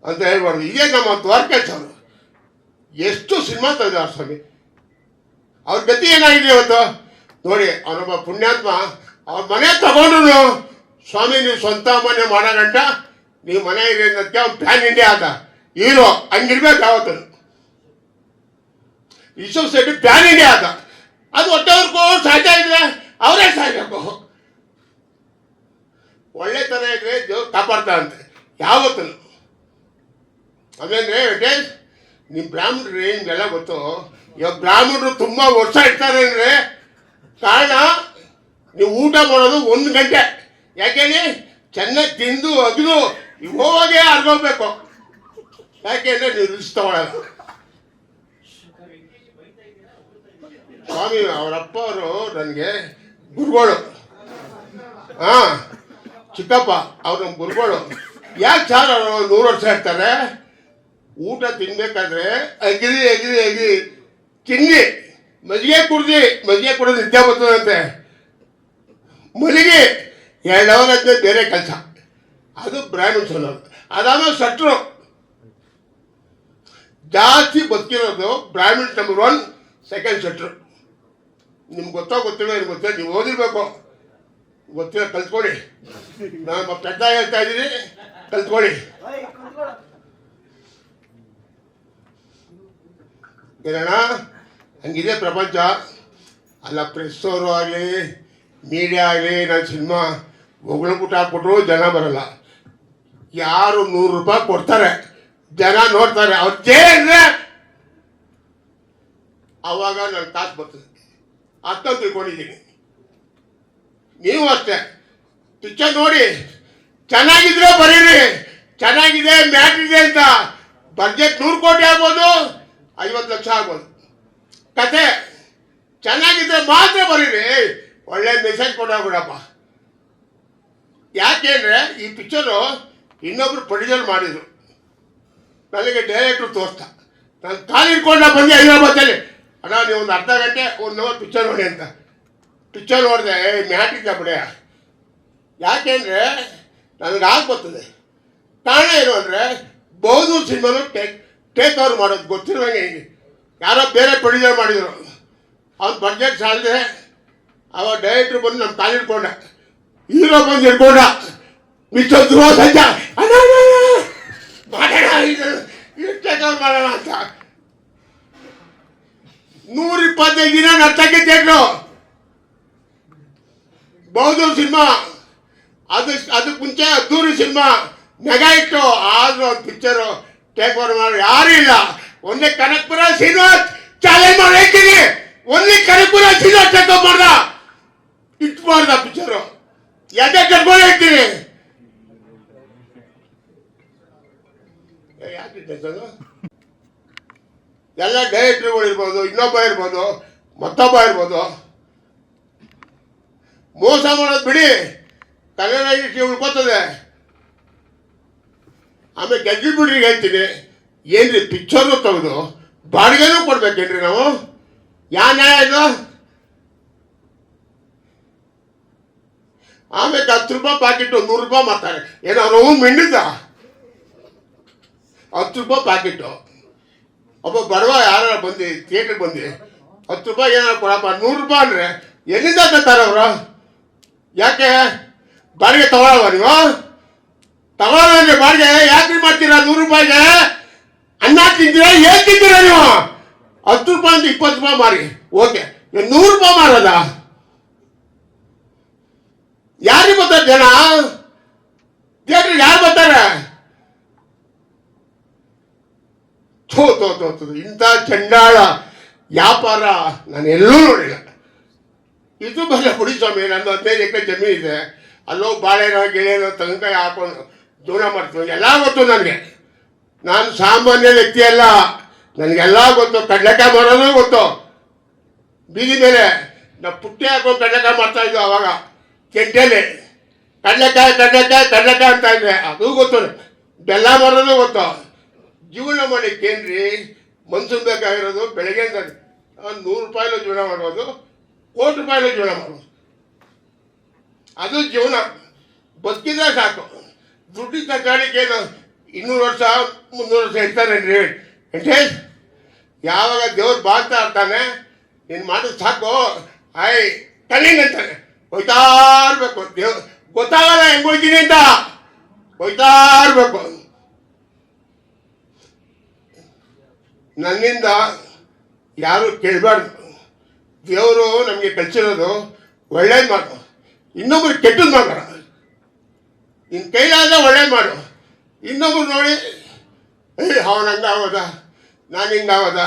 ಅಂತ ಹೇಳ್ಬಾರ್ದು. ಇದೇ ನಮ್ಮ ದ್ವಾರಕೇಶ್ ಅವರು ಎಷ್ಟು ಸಿನಿಮಾ ತೆಗೆದಾರ ಸ್ವಾಮಿ. ಅವ್ರ ಗತಿ ಏನಾಗಿದೆ ಇವತ್ತು ನೋಡಿ. ಅವನೊಬ್ಬ ಪುಣ್ಯಾತ್ಮ. ಅವ್ರ ಮನೆ ತಗೊಂಡ್ರು ಸ್ವಾಮಿ ನೀವು ಸ್ವಂತ ಮನೆ ಮಾಡೋ ಗಂಟ ನೀವು ಮನೆ ಇದೆ ಅನ್ನೋದಕ್ಕೆ ಅವ್ನು ಪ್ಯಾನ್ ಇಂಡಿಯಾ ಆದ ಹೀರೋ. ಹಂಗಿರ್ಬೇಕು ಯಾವತ್ತು. ರಿಷಬ್ ಶೆಟ್ಟಿ ಪ್ಯಾನ್ ಇಂಡಿಯಾ ಆದ. ಅದು ಹೊಟ್ಟೆವ್ರಿಗೂ ಸಾಯ್ತಾ ಇದ್ರೆ ಅವರೇ ಸಾಯ್ಬೇಕು. ಒಳ್ಳೆ ಥರ ಇದ್ರೆ ದೇವ್ರು ಕಾಪಾಡ್ತಾ ಅಂತೆ ಯಾವತ್ತು. ಅದೇಂದ್ರೆ ವೆಂಕಟೇಶ್ ನಿಮ್ಮ ಬ್ರಾಹ್ಮಣರು ನಿಮ್ಗೆಲ್ಲ ಗೊತ್ತು. ಇವಾಗ ಬ್ರಾಹ್ಮಣರು ತುಂಬ ವರ್ಷ ಇರ್ತಾರೆ ಅಂದರೆ ಕಾರಣ ನೀವು ಊಟ ಮಾಡೋದು 1 ಗಂಟೆ. ಯಾಕೇಳಿ ಚೆನ್ನಾಗಿ ತಿಂದು ಅಗಿದು ಹೋಗೇ ಅರ್ಗೋಗ್ಬೇಕು. ಯಾಕೆಂದರೆ ನೀವು ರಿಸ್ಕ್ ತಗೊಳ್ಳಲ್ಲ. ಸ್ವಾಮಿ ಅವರಪ್ಪ ಅವರು ನನಗೆ ಗುರುಗಳು. ಹಾಂ ಚಿಕ್ಕಪ್ಪ ಅವ್ರು ನಮ್ಮ ಗುರುಗಳು. ಯಾಕೆ ಸರ್ ಅವರು 100 ವರ್ಷ ಇರ್ತಾರೆ? ಊಟ ತಿನ್ಬೇಕಾದ್ರೆ ಅಗಿರಿ ಅಗಿರಿ ಅಗಿರಿ ತಿನ್ನಿ, ಮಜ್ಜಿಗೆ ಕುಡಿದು ನಿದ್ದೆ ಬರ್ತದಂತೆ. ಮಲಿಗೆ 2 ಅವರ್ ಆದ್ಮೇಲೆ ಬೇರೆ ಕೆಲಸ. ಅದು ಬ್ರಾಹ್ಮಣ್ಸ್ ಅನ್ನೋದು. ಅದಾದ್ಮೇಲೆ ಸಟ್ರು ಜಾಸ್ತಿ ಬದುಕಿರೋದು ಬ್ರಾಹ್ಮಣ್ಸ್ ನಂಬರ್ 1, ಸೆಕೆಂಡ್ ಸಟ್ರು. ನಿಮ್ಗೆ ಗೊತ್ತಿಲ್ಲ ನೀವು ಓದಿರ್ಬೇಕು. ಗೊತ್ತಿಲ್ಲ ಕಲ್ತ್ಕೊಳ್ಳಿ. ನಾನು ಪೆದ್ದ ಹೇಳ್ತಾ ಇದ್ದೀನಿ, ಕಲ್ತ್ಕೊಳ್ಳಿ. ಏನಣ್ಣ ಹಂಗಿದೆ ಪ್ರಪಂಚ. ಅಲ್ಲ ಪ್ರೆಸ್ಸವರು ಆಗಲಿ ಮೀಡಿಯಾ ಆಗಲಿ ನನ್ನ ಸಿನಿಮಾ ಹೊಗಳ್ಬಿಟ್ಟು ಹಾಕ್ಬಿಟ್ರು ಜನ ಬರಲ್ಲ. ಯಾರು 100 ರೂಪಾಯಿ ಕೊಡ್ತಾರೆ ಜನ ನೋಡ್ತಾರೆ. ಅವ್ರು ಜೇಂದ್ರೆ ಆವಾಗ ನನ್ನ ಕಾಸು ಬರ್ತದೆ. ಅರ್ಥ ತಿಳ್ಕೊಂಡಿದ್ದೀನಿ. ನೀವು ಅಷ್ಟೇ ಪಿಕ್ಚರ್ ನೋಡಿ ಚೆನ್ನಾಗಿದ್ರೆ ಬರೀರಿ. ಚೆನ್ನಾಗಿದೆ ಮ್ಯಾಟ್ರ್ ಇದೆ ಅಂತ ಬಡ್ಜೆಟ್ 100 ಕೋಟಿ ಆಗ್ಬೋದು, 50 ಲಕ್ಷ ಆಗ್ಬೋದು. ಕತೆ ಚೆನ್ನಾಗಿದ್ರೆ ಮಾತ್ರ ಬರೀರಿ. ಒಳ್ಳೆ ಮೆಸೇಜ್ ಕೊಡೋಗ್ಬಿಡಪ್ಪ. ಯಾಕೆಂದರೆ ಈ ಪಿಕ್ಚರು ಇನ್ನೊಬ್ರು ಪ್ರೊಡ್ಯೂಸರ್ ಮಾಡಿದರು. ನನಗೆ ಡೈರೆಕ್ಟ್ರು ತೋರಿಸ್ತಾ. ನಾನು ಕಾಲು ಇಟ್ಕೊಂಡ ಬಂದೆ ಹೈದರಾಬಾದಲ್ಲಿ. ಅಣ್ಣ ನೀವು ಒಂದು ಅರ್ಧ ಗಂಟೆ 1 ಅವರ್ ಪಿಕ್ಚರ್ ನೋಡಿ ಅಂತ. ಪಿಕ್ಚರ್ ನೋಡಿದೆ ಮ್ಯಾಟ್ ಇದ್ದ ಬಿಡೆ. ಯಾಕೆಂದರೆ ನನಗೆ ಬರ್ತದೆ. ಕಾರಣ ಏನು ಅಂದರೆ ಬಹುದೂರು ಸಿನಿಮಾನು ಟೇಕ್ ಓವರ್ ಮಾಡೋದು ಗೊತ್ತಿರುವಂಗೆ ಯಾರೋ ಬೇರೆ ಪ್ರೊಡ್ಯೂಸರ್ ಮಾಡಿದರು. ಅವ್ನು ಬಡ್ಜೆಟ್ ಸಾಲದೆ ಅವಾಗ ಡೈರೆಕ್ಟ್ರು ಬಂದು ನಮ್ಮ ಕಾಲು ಇಟ್ಕೊಂಡ. ಹೀರೋ ಬಂದು ಇಟ್ಕೊಂಡ. ಮಿಸ್ಟರ್ ಧ್ರುವ ಸರ್ಜಾ ಮಾಡೋಣ ಇದು ಟೇಕ್ ಓವರ್ ಮಾಡೋಣ ಅಂತ 125 ದಿನ ನರ್ತಕ್ಕೆ ಥಿಯೇಟ್ರು. ಬಹುದೂರು ಸಿನಿಮಾ ಅದಕ್ಕೆ ಮುಂಚೆ ಅದ್ದೂರಿ ಸಿನಿಮಾ ನೆಗ ಇಟ್ಟು ಆದರೂ ಒಂದು ಪಿಕ್ಚರು ಟೇಕ್ ಓವರ್ ಮಾಡಿ ಯಾರೂ ಇಲ್ಲ. ಒಂದೇ ಕನಕಪುರ ಶ್ರೀನಿವಾಸ್ ಚಾಲೆಂಜ್ ಮಾಡಿ ಹೇಳ್ತೀನಿ. ಒಂದೇ ಕನಕಪುರ ಶ್ರೀನಿವಾಸ್ ಟೇಕ್ ಓವರ್ ಮಾಡ್ದ. ಇಟ್ಟು ಮಾಡ್ದ ಪಿಕ್ಚರು. ಯಾಕೆ ಕರ್ಕೊಂಡು ಹೇಳ್ತೀನಿ. ಯಾಕಿದ್ದೆ ಸರ್ ಎಲ್ಲ ಡೈರೆಕ್ಟ್ರುಗಳು ಇರ್ಬೋದು, ಇನ್ನೊಬ್ಬ ಇರ್ಬೋದು, ಮತ್ತೊಬ್ಬ ಇರ್ಬೋದು. ಮೋಸ ಮಾಡೋದು ಬಿಡಿ, ಕನ್ನಡ ಇಂಡಸ್ಟ್ರಿ ಉಳ್ಕೋತದೆ. ಆಮೇಲೆ ಗೆದ್ದಿ ಬಿಡ್ರಿ ಹೇಳ್ತೀನಿ. ಏನ್ರಿ ಪಿಕ್ಚರ್ನು ತೆಗೆದು ಬಾಡಿಗೆನೂ ಕೊಡ್ಬೇಕೇನ್ರಿ ನಾವು? ಯಾ ನ್ಯಾಯ ಇದು? ಆಮೇಲೆ 10 ರೂಪಾಯಿ ಪ್ಯಾಕೆಟು 100 ರೂಪಾಯಿ ಮಾಡ್ತಾರೆ. ಏನೋ ಅವ್ರು ಮಿಂಡಿದ್ದ 10 ರೂಪಾಯಿ ಪ್ಯಾಕೆಟು. ಒಬ್ಬ ಬಡವ ಯಾರು ಬಂದು ಥಿಯೇಟ್ರಿಗೆ ಬಂದು 10 ರೂಪಾಯಿ ಏನಾರು ಕೊಡಪ್ಪ 100 ರೂಪಾಯಿ ಅಂದರೆ ಎಲ್ಲಿಂದ ತರ್ತಾರೆ ಅವರು? ಯಾಕೆ ಬಾಡಿಗೆ ತಗೊಳ್ಳಲ್ವ ನೀವು? ತಗೊಳ್ಳೋದ್ರೆ ಬಾಡಿಗೆ ಯಾಕೆ ಮಾಡ್ತೀರಾ? 100 ರೂಪಾಯಿಗೆ ಅನ್ನ ತಿಂತೀರಾ? ಏನು ತಿಂತೀರಾ ನೀವು? 10 ರೂಪಾಯಿ ಅಂತ 20 ರೂಪಾಯಿ ಮಾರಿ ಓಕೆ. 100 ರೂಪಾಯಿ ಮಾರೋದ? ಯಾರಿಗೆ ಬರ್ತಾರೆ ಜನ? ಥಿಯೇಟ್ರಿಗೆ ಯಾರು ಬರ್ತಾರೆ? ಇಂಥ ಚಂಡಾಳ ವ್ಯಾಪಾರ ನಾನು ಎಲ್ಲೂ ನೋಡಿಲ್ಲ. ಇದು ಬಲ್ಲ ಬಿಡಿ ಸ್ವಾಮಿ. ನಂದು 15 ಎಕರೆ ಜಮೀನು ಇದೆ. ಅಲ್ಲೋ ಬಾಳೆನೋ ಗೆಳೆಯನೋ ತೆಂಗಿನಕಾಯಿ ಹಾಕೊಂಡು ಜೀವನ ಮಾಡ್ತೀವಿ. ಎಲ್ಲ ಗೊತ್ತು ನನಗೆ. ನಾನು ಸಾಮಾನ್ಯ ವ್ಯಕ್ತಿ ಅಲ್ಲ. ನನಗೆಲ್ಲ ಗೊತ್ತು. ಕಡಲೆಕಾಯಿ ಮಾಡೋದು ಗೊತ್ತು. ಬೀದಿ ಮೇಲೆ ನಾವು ಪುಟ್ಟಿ ಹಾಕೊಂಡು ಕಡಲೆಕಾಯಿ ಮಾಡ್ತಾಯಿದ್ವಿ ಆವಾಗ ಕೆಂಟೆಯಲ್ಲಿ. ಕಡಲೆಕಾಯಿ ಕಡಲೆಕಾಯಿ ಕಡಲೆಕಾಯಿ ಅಂತ ಇದ್ದೆ. ಅದು ಗೊತ್ತು. ಬೆಲ್ಲ ಮಾಡೋದು ಗೊತ್ತು. ಜೀವನ ಮಾಡಲಿಕ್ಕೇನ್ರಿ ಮನ್ಸೂನ್ ಬೇಕಾಗಿರೋದು? ಬೆಳಗ್ಗೆ 100 ರೂಪಾಯಿಲೂ ಜೀವನ ಮಾಡ್ಬೋದು, 1 ಕೋಟಿ ರೂಪಾಯಿಲೂ ಜೀವನ ಮಾಡ್ಬೋದು. ಅದು ಜೀವನ. ಬದುಕಿದ್ರೆ ಸಾಕು. ದುಡ್ಡಿನ ಕಾರಣಕ್ಕೇನು 200 ವರ್ಷ 300 ವರ್ಷ ಇರ್ತಾರೇನ್ರಿ ವೆಂಕಟೇಶ್? ಯಾವಾಗ ದೇವ್ರು ಬಾಳ್ತಾ ಇರ್ತಾನೆ ನೀನು ಮಾಡೋದು ಸಾಕು ಆಯ್ ಟಲಿಂಗ್ ಅಂತಾನೆ ಹೋಯ್ತಾ ಇರ್ಬೇಕು. ದೇವ್ ಗೊತ್ತಾಗಲ್ಲ ಹೆಂಗೆ ಹೋಯ್ತೀನಿ ಅಂತ, ಹೋಯ್ತಾ ಇರ್ಬೇಕು. ನನ್ನಿಂದ ಯಾರು ಕೇಳಬಾರ್ದು. ದೇವರು ನಮಗೆ ಕಲಿಸಿರೋದು ಒಳ್ಳೇದು ಮಾಡು, ಇನ್ನೊಬ್ರು ಕೆಟ್ಟದ್ದು ಮಾಡಬೇಡ. ನಿನ್ನ ಕೈಲಾದ ಒಳ್ಳೇದು ಮಾಡು. ಇನ್ನೊಬ್ರು ನೋಡಿ ಅವನು ಹಂಗಾಗೋದ, ನಾನು ಹಿಂಗಾಗೋದ